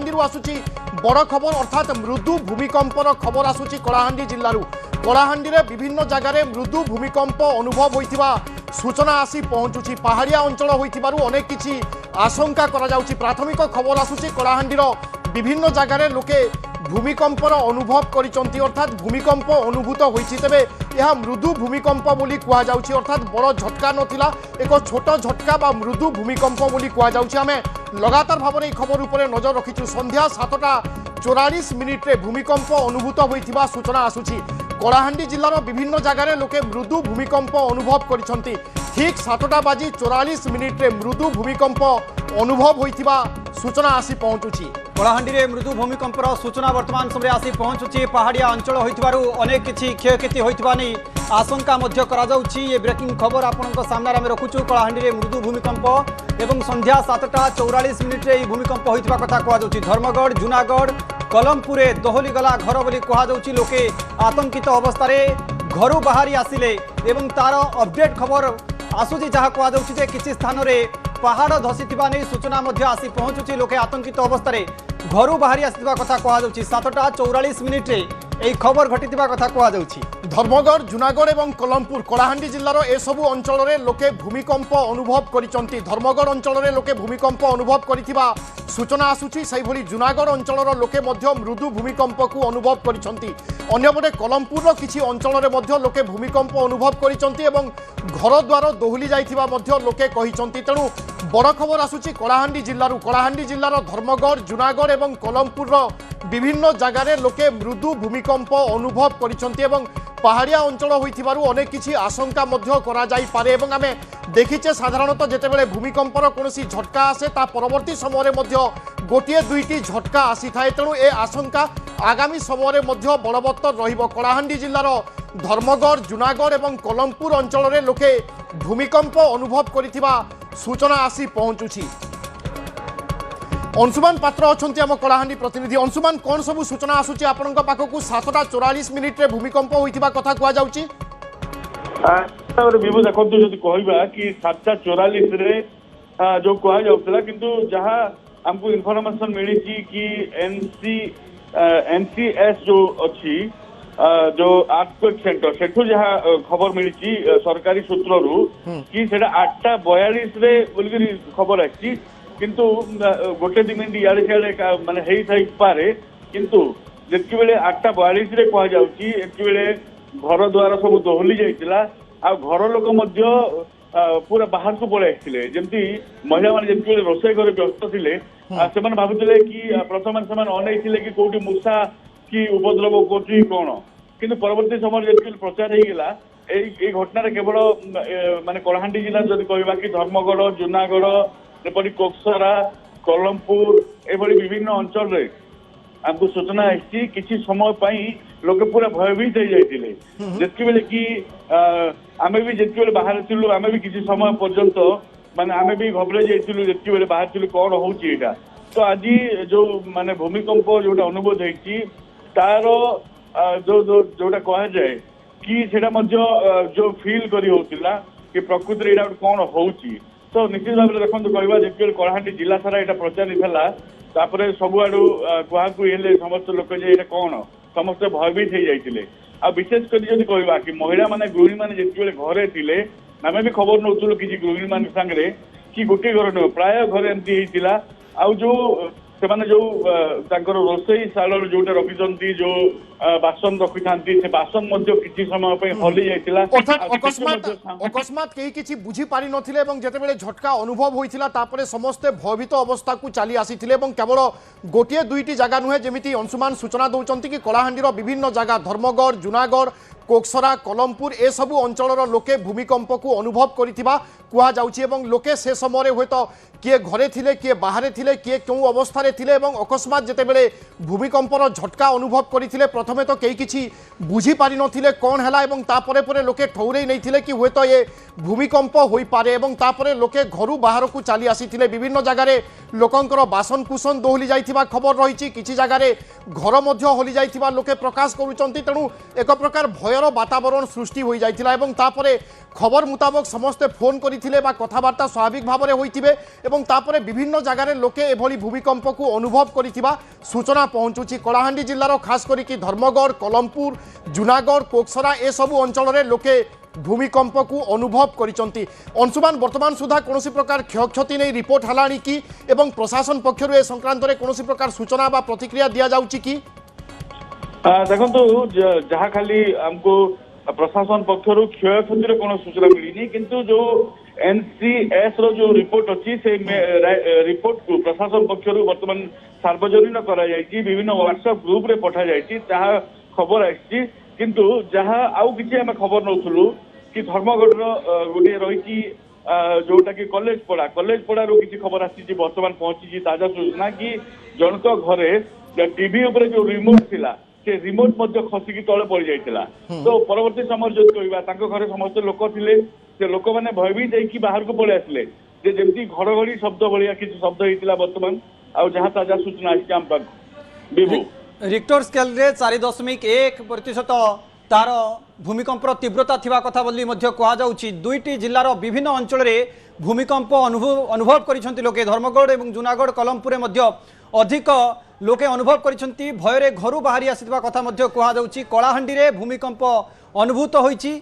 कलाहांडी आसुची बड़ खबर अर्थात मृदु भूमिकंपर खबर आसुची कलाहांडी जिल्लारू। कलाहांडी रे विभिन्न जगार मृदु भूमिकंप अनुभव होइथिबा सूचना आसी पहुंचुची। पहाड़िया अंचल होइथिबारु अनेक किछि आशंका करा जाउची। प्राथमिक खबर आसुची कलाहांडीर विभिन्न जगार लोके भूमिकंपर अनुभव करिसंती अर्थात भूमिकंप अनुभूत होइछि। तेबे यह मृदु भूमिकंप बोली कुआ जाउछि अर्थात बड़ झटका नथिला एक छोट झटका बा मृदु भूमिकंप बोली कुआ जाउछि। आमे लगातार भाव में खबर उपर नजर रखिछु। संध्या 7:44 रे भूमिकंप अनुभूत होइथिबा सूचना आसुछि। कलाहांडी जिल्लार विभिन्न जगार लोके मृदु भूमिकंप अनुभव करिसंती। ठीक 7:44 रे मृदु भूमिकंप अनुभव होइथिबा सूचना आसी पहुंचुछि। कलाहांडी रे मृदु भूमिकंपर सूचना वर्तमान समय आसी पहुंचुछि। पहाड़िया अंचल होइथिबारु अनेक किछि क्षयक्षति होइथिबा नै आशंका मध्य करा जाउछि। ये ब्रेकिंग खबर आपनक सामने आमे रखुछु। कलाहांडी रे मृदु भूमिकंप एवं संध्या 7:44 रे भूमिकंप होइथिबा कथा कुआ जाउछि। धर्मगढ़ जुनागढ़ कलमपुर दोहली गला घर बोली कुआ जाउछि। लोके आतंकित अवस्था रे घरु बाहरी आसिले एवं तार अपडेट खबर आसुछि जहाँ कुआ जाउछि जे किछि स्थान रे पहाड़ धसीथिबा नै सूचना मध्य आसी पहुंचुछि। लोके आतंकित अवस्था रे घरु बाहरी आसिथिबा कथा कुआ जाउछि। 7:44 रे एई खबर घटिथिबा कथा कुआ जाउछि। धर्मगढ़ जुनागढ़ एवं कलमपुर कलाहांडी जिल्लार एसबू अंचल रे लोके भूमिकंप अनुभव करिसंती। धर्मगढ़ अंचल रे लोके भूमिकंप अनुभव करिथिबा सूचना आसुछि। सही भली जुनागढ़ अंचल लोके मध्य मृदु भूमिकंप को अनुभव करिसंती। अन्यपटे कलमपुर किछि अंचल रे मध्य लोके भूमिकंप अनुभव करिसंती एवं घर द्वार दोहली जाइथिबा मध्य लोके कहिसंती। तेणु बड़ खबर आसुछि कलाहांडी जिल्लारू। कलाहांडी जिल्लार धर्मगढ़ जुनागढ़ एवं कलमपुर विभिन्न जगार लोके मृदु भूमिकंप अनुभव करिसंती एवं पहाड़िया अंचल होइथिबारु अनेक किछि आशंका मध्य करा जाई पारे। एवं आमे देखिचे साधारणतः जेतेबेले भूमिकंपर कोनोसी झटका आसे ता परवर्ती समय रे मध्य गोटिए दुईटी झटका आसी थाए। तेणु ए आशंका आगामी समय रे मध्य बलवत्तर रहिबो। कलाहांडी जिल्लार धर्मगढ़ जुनागढ़ एवं कलमपुर अंचल रे लोके भूमिकंप अनुभव करिथिबा सूचना आसी पहुंचुछि। अंशुमान पात्र अच्छा आम कलाहांडी प्रतिनिधि। अंशुमान कौन सब सूचना आसुची आपण पाखक 7:44 रे भूमिकंप होइथिबा कथा कुआ जाउची। विभू देखो जदि कहबा कि 7:44 रे जो कुआ जाउतला किंतु जहां हमको इन्फॉर्मेशन मिली कि एनसीएस जो अच्छी जो आर्थक्वेक सेंटर सेठू जहाँ खबर मिली सरकारी सूत्ररू कि सेटा 8:42 रे बोलकरी खबर आछि। किंतु गोटे दी मिनिट इे सियाड़े माने हेई थाई पारे किंतु जेति बेले 8:42 रे कह जाउची एति बेले घर द्वार सब दोहली जाइतिला आ घर लोक मध्य पूरा बाहर को पळे आइथिले। जेमती महिला माने जेति बेले रोषे करे व्यस्त थिले से माने भाबुतिले कि प्रथम से माने अनैथिले कि कोठी मूसा कि उपद्रव कोठी कोन। किंतु परवर्ती समय जेति प्रचार हे गेला ए घटना रे केवल माने कलाहांडी जिल्ला जदि कहबा कि धर्मगढ़ जुनागढ़ एपरी कोक्सरा कलमपुर एभली विभिन्न अंचल रे आपको सूचना आसी किसी समय पाई लोक पूरा भयभीत हो जाइए। जितकी बेले कि आमे भी जितकी बेले बाहर थिलु आमे भी किसी समय पर्यंत माने आमे भी घबरे जाइलु जितकी बेले बाहर थिलु कौन होउची एटा। तो आज जो माने भूमिकंप जोटा अनुभव होइची तार जो जोटा कहा जाए कि सेटा मध्य जो फील करी होतिला कि प्रकृति एटा कौन होउची। तो निश्चित भाव में देखो कहवा जो कलाहांडी जिला सारा यहाँ प्रचारित है सबुआड़ू कहले समस्त लोक जे कौन समस्त भयभीत हो जाते। आ विशेष कर कहवा कि महिला माने गृहिणी मैंने जिते घरे थे आम भी खबर नौलु कि गृहिणी मान सागर कि गोटे घर नुह प्राय घर एमती होता आउ जो से रोसई शाल जोटा रखी जो बासन रखी था से बासन किसी समय हली जाइतिला। अकस्मात कहीं किसी बुझी पारि नथिले एवं जेतेबेले झटका अनुभव होइतिला तापरे समस्ते भयभीत अवस्था को चली आसीथिले एवं केवल गोटिए दुईटी जगह नुहे जेमिति अंशुमान सूचना दौरान कि कलाहांडीर विभिन्न जगह धर्मगढ़ जुनागढ़ कोक्सरा कलमपुर ए सबु अंचलर लोके भूमिकंप को अनुभव करिथिबा कुआ जाउछि एवं लोके से समय रे होयतो किए घरे थिले किए बाहरे थिले किए केउ अवस्था रे थिले एवं अकस्मात जेतेबेले भूमिकंपर झटका अनुभव करिथिले प्रथमे तो कई किछि बुझी पारि नथिले कोन हला एवं तापरे परे लोके ठौरै नै थिले कि होयतो ये भूमिकंप होई पारे एवं तापरे लोके घरु बाहर को चली आसीथिले। विभिन्न जगह रे लोकंकर बासन कुसन दोहली जाइथिबा खबर रहिछि किछि जगह रे घर मध्य होली जाइथिबा लोके प्रकाश करूचंती। तेणु एक प्रकार भय ভয়র বাতাবরণ সৃষ্টি হয়ে যাইছিল এবং তারপরে খবর মুতাবক সমস্তে ফোন করিଥିଲେ বা কথাবার্তা স্বাভাবিক ভাবে হইতিবে এবং তারপরে বিভিন্ন জায়গার লোকে এভাবে ভূমিকম্পকু অনুভব করিଥିବା সূচনা পৌঁছুছি কলাহান্ডি জেলার খাস করিকি ধর্মগড় কলমপুর জুনাগড় কোকসরা এসবু অঞ্চলের লোকে ভূমিকম্পকু অনুভব করিছন্তি অংশুমান বর্তমান সুদ্ধা কোনসি প্রকার ক্ষয়ক্ষতি নেই রিপোর্ট হেলানি কি এবং প্রশাসন পক্ষরু এ সংক্রান্তরে কোনসি প্রকার সূচনা বা প্রতিক্রিয়া দিয়া যাউছি কি ଦେଖନ୍ତୁ ଯାହା ଖାଲି ଆମକୁ ପ୍ରଶାସନ ପକ୍ଷରୁ କ୍ଷୟକ୍ଷତିର କୌଣସି ସୂଚନା ମିଳିନି କିନ୍ତୁ ଯୋଉ NCS ର ଯୋଉ ରିପୋର୍ଟ ଅଛି ସେ ରିପୋର୍ଟକୁ ପ୍ରଶାସନ ପକ୍ଷରୁ ବର୍ତ୍ତମାନ ସାର୍ବଜନୀନ କରାଯାଇଛି ବିଭିନ୍ନ ହ୍ୱାଟ୍ସଆପ ଗ୍ରୁପରେ ପଠାଯାଇଛି ତାହା ଖବର ଆସିଛି କିନ୍ତୁ ଯାହା ଆଉ କିଛି ଆମେ ଖବର ନଉଥିଲୁ କି ଧର୍ମଗଡ଼ର ଗୋଟିଏ ରହିଛି ଯୋଉଟା କି କଲେଜ ପଡାରୁ କିଛି ଖବର ଆସିଛି ବର୍ତ୍ତମାନ ପହଞ୍ଚିଛି ତାଜା ସୂଚନା କି ଜଣଙ୍କ ଘରେ ଟିଭି ଉପରେ ଯୋଉ ରିମୋଟ ଥିଲା ସେ ରିମୋଟ ମଧ୍ୟ ଖସିକି ତଳେ ପଡି ଯାଇଥିଲା ତ ପରବର୍ତ୍ତୀ ସମୟରେ ଯଦି କହିବା ତାଙ୍କ ଘରେ ସମସ୍ତ ଲୋକ ଥିଲେ ସେ ଲୋକମାନେ ଭୟଭୀତ ହେଇକି ବାହାରକୁ ପଳେଇ ଆସିଲେ ଯେ ଯେମିତି ଘଡଘଡି ଶବ୍ଦ ଭଳିଆ କିଛି ଶବ୍ଦ ହେଇଥିଲା ବର୍ତ୍ତମାନ ଆଉ ଯାହା ତାଜା ସୂଚନା ଆସିଛି ଆମ ପାଖକୁ ବିଭୁ रिक्टर स्केल रे 4.1% तार भूमिकंपर तीव्रता थिबा कथा बोली मध्य कहा जाउची दुईटी जिल्लार विभिन्न अंचल रे भूमिकंप अनुभव करिसंती लोके धर्मगढ़ एवं जूनागढ़ कलमपुर मध्य अधिक लोके अनुभव करिसंती भय रे घरु बाहरी आसीबा कथा मध्य कहा जाउची कलाहांडी रे भूमिकंप अनुभूत होईची।